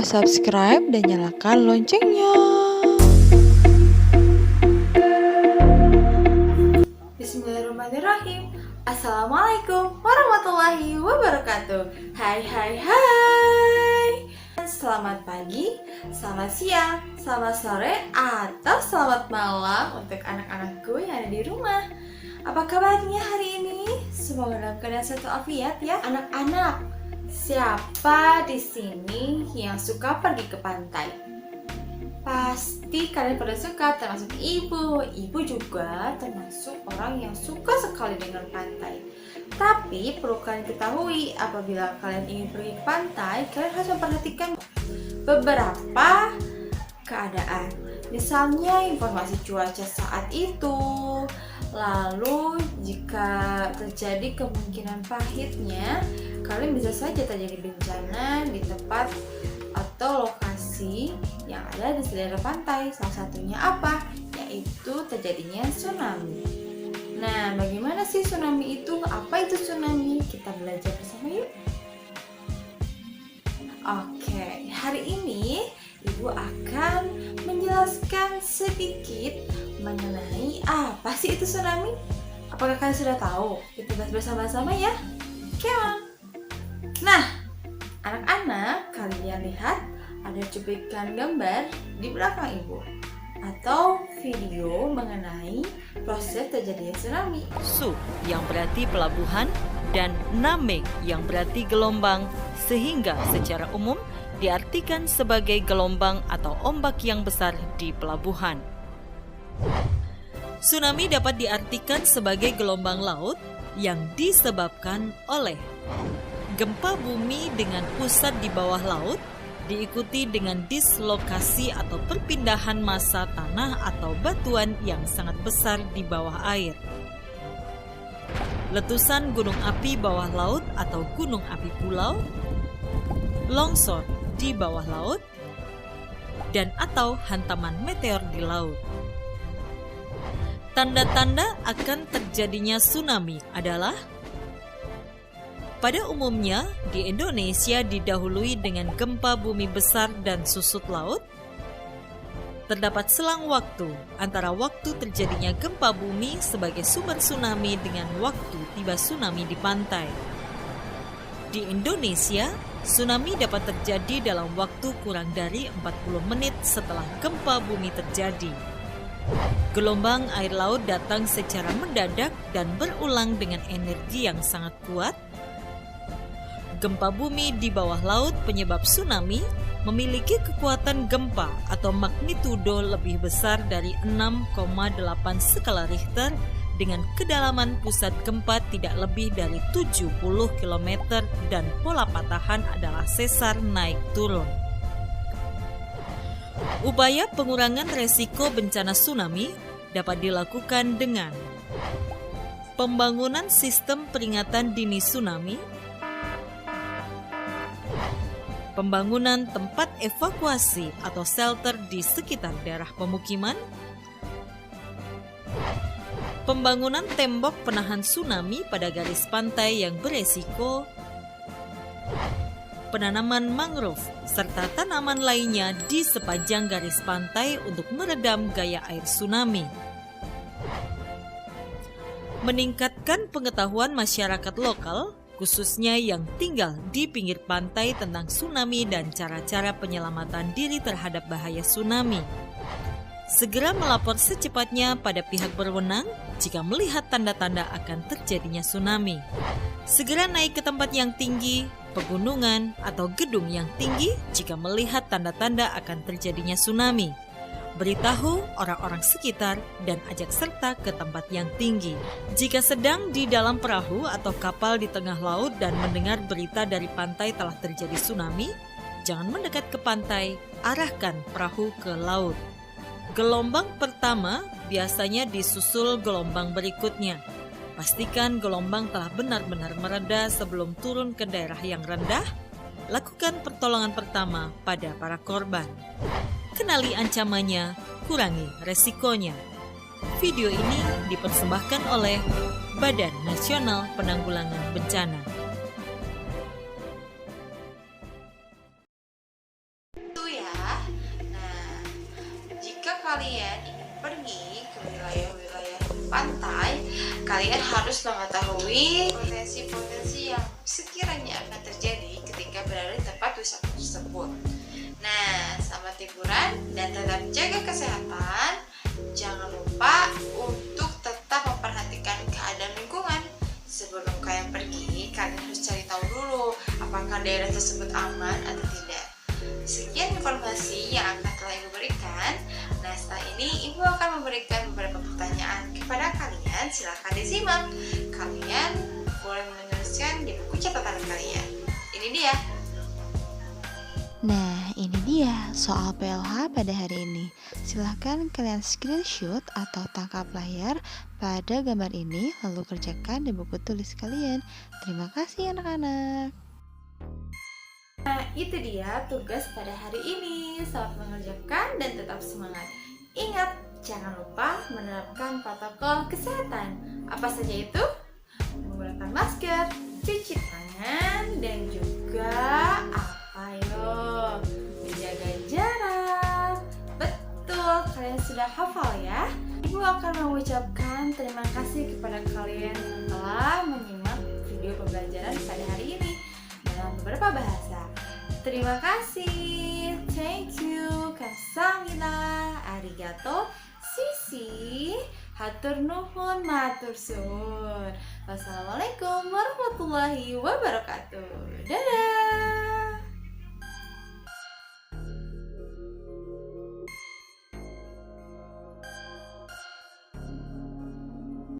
lupa subscribe dan nyalakan loncengnya. Bismillahirrahmanirrahim. Assalamualaikum warahmatullahi wabarakatuh. Hai. Selamat pagi, selamat siang, selamat sore, atau selamat malam untuk anak-anakku yang ada di rumah. Apa kabarnya hari ini? Semoga dalam keadaan sehat walafiat ya anak-anak. Siapa di sini yang suka pergi ke pantai? Pasti kalian pada suka, termasuk ibu. Ibu juga termasuk orang yang suka sekali dengan pantai. Tapi perlu kalian ketahui, apabila kalian ingin pergi ke pantai, kalian harus memperhatikan beberapa keadaan. Misalnya informasi cuaca saat itu. Lalu jika terjadi kemungkinan pahitnya, kalian bisa saja terjadi bencana di tempat atau lokasi yang ada di sekitar pantai. Salah satunya apa? Yaitu terjadinya tsunami. Nah, bagaimana sih tsunami itu? Apa itu tsunami? Kita belajar bersama yuk. Oke, hari ini Ibu akan menjelaskan sedikit mengenai apa sih itu tsunami. Apakah kalian sudah tahu? Kita bahas bersama-sama ya. Come on. Nah, anak-anak, kalian lihat ada cuplikan gambar di belakang Ibu atau video mengenai proses terjadinya tsunami. Su yang berarti pelabuhan dan name yang berarti gelombang, sehingga secara umum diartikan sebagai gelombang atau ombak yang besar di pelabuhan. Tsunami dapat diartikan sebagai gelombang laut yang disebabkan oleh gempa bumi dengan pusat di bawah laut, diikuti dengan dislokasi atau perpindahan massa tanah atau batuan yang sangat besar di bawah air. Letusan gunung api bawah laut atau gunung api pulau, longsor di bawah laut, dan atau hantaman meteor di laut. Tanda-tanda akan terjadinya tsunami adalah: pada umumnya, di Indonesia didahului dengan gempa bumi besar dan susut laut. Terdapat selang waktu antara waktu terjadinya gempa bumi sebagai sumber tsunami dengan waktu tiba tsunami di pantai. Di Indonesia, tsunami dapat terjadi dalam waktu kurang dari 40 menit setelah gempa bumi terjadi. Gelombang air laut datang secara mendadak dan berulang dengan energi yang sangat kuat. Gempa bumi di bawah laut penyebab tsunami memiliki kekuatan gempa atau magnitudo lebih besar dari 6,8 skala Richter dengan kedalaman pusat gempa tidak lebih dari 70 km dan pola patahan adalah sesar naik turun. Upaya pengurangan resiko bencana tsunami dapat dilakukan dengan pembangunan sistem peringatan dini tsunami, pembangunan tempat evakuasi atau shelter di sekitar daerah pemukiman, pembangunan tembok penahan tsunami pada garis pantai yang beresiko, penanaman mangrove, serta tanaman lainnya di sepanjang garis pantai untuk meredam gaya air tsunami. Meningkatkan pengetahuan masyarakat lokal, khususnya yang tinggal di pinggir pantai tentang tsunami dan cara-cara penyelamatan diri terhadap bahaya tsunami. Segera melapor secepatnya pada pihak berwenang jika melihat tanda-tanda akan terjadinya tsunami. Segera naik ke tempat yang tinggi, pegunungan, atau gedung yang tinggi jika melihat tanda-tanda akan terjadinya tsunami. Beritahu orang-orang sekitar dan ajak serta ke tempat yang tinggi. Jika sedang di dalam perahu atau kapal di tengah laut dan mendengar berita dari pantai telah terjadi tsunami, jangan mendekat ke pantai, arahkan perahu ke laut. Gelombang pertama biasanya disusul gelombang berikutnya. Pastikan gelombang telah benar-benar mereda sebelum turun ke daerah yang rendah. Lakukan pertolongan pertama pada para korban. Kenali ancamannya, kurangi resikonya. Video ini dipersembahkan oleh Badan Nasional Penanggulangan Bencana. Kalian harus mengetahui potensi-potensi yang sekiranya akan terjadi ketika berada di tempat wisata tersebut. Nah, selamat liburan dan tetap jaga kesehatan. Jangan lupa untuk tetap memperhatikan keadaan lingkungan. Sebelum kalian pergi, kalian harus cari tahu dulu apakah daerah tersebut aman atau tidak. Sekian informasi yang akan telah Ibu berikan. Nah, setelah ini Ibu akan memberikan beberapa pertanyaan kepada kalian. Silakan disimak. Kalian boleh menuliskan di buku catatan kalian. Ini dia. Nah, ini dia soal PLH pada hari ini. Silahkan kalian screenshot atau tangkap layar pada gambar ini, lalu kerjakan di buku tulis kalian. Terima kasih anak-anak. Nah, itu dia tugas pada hari ini. Selamat mengerjakan dan tetap semangat. Ingat, jangan lupa menerapkan protokol kesehatan. Apa saja itu? Menggunakan masker, cuci tangan, dan juga menjaga jarak. Betul, kalian sudah hafal ya. Ibu akan mengucapkan terima kasih kepada kalian yang telah menyimak video pembelajaran pada hari ini dalam beberapa bahasa. Terima kasih. Thank you. Kamsahamnida. Arigato. Sisi. Hatur nuhun, matur suwun. Wassalamualaikum warahmatullahi wabarakatuh. Dadah.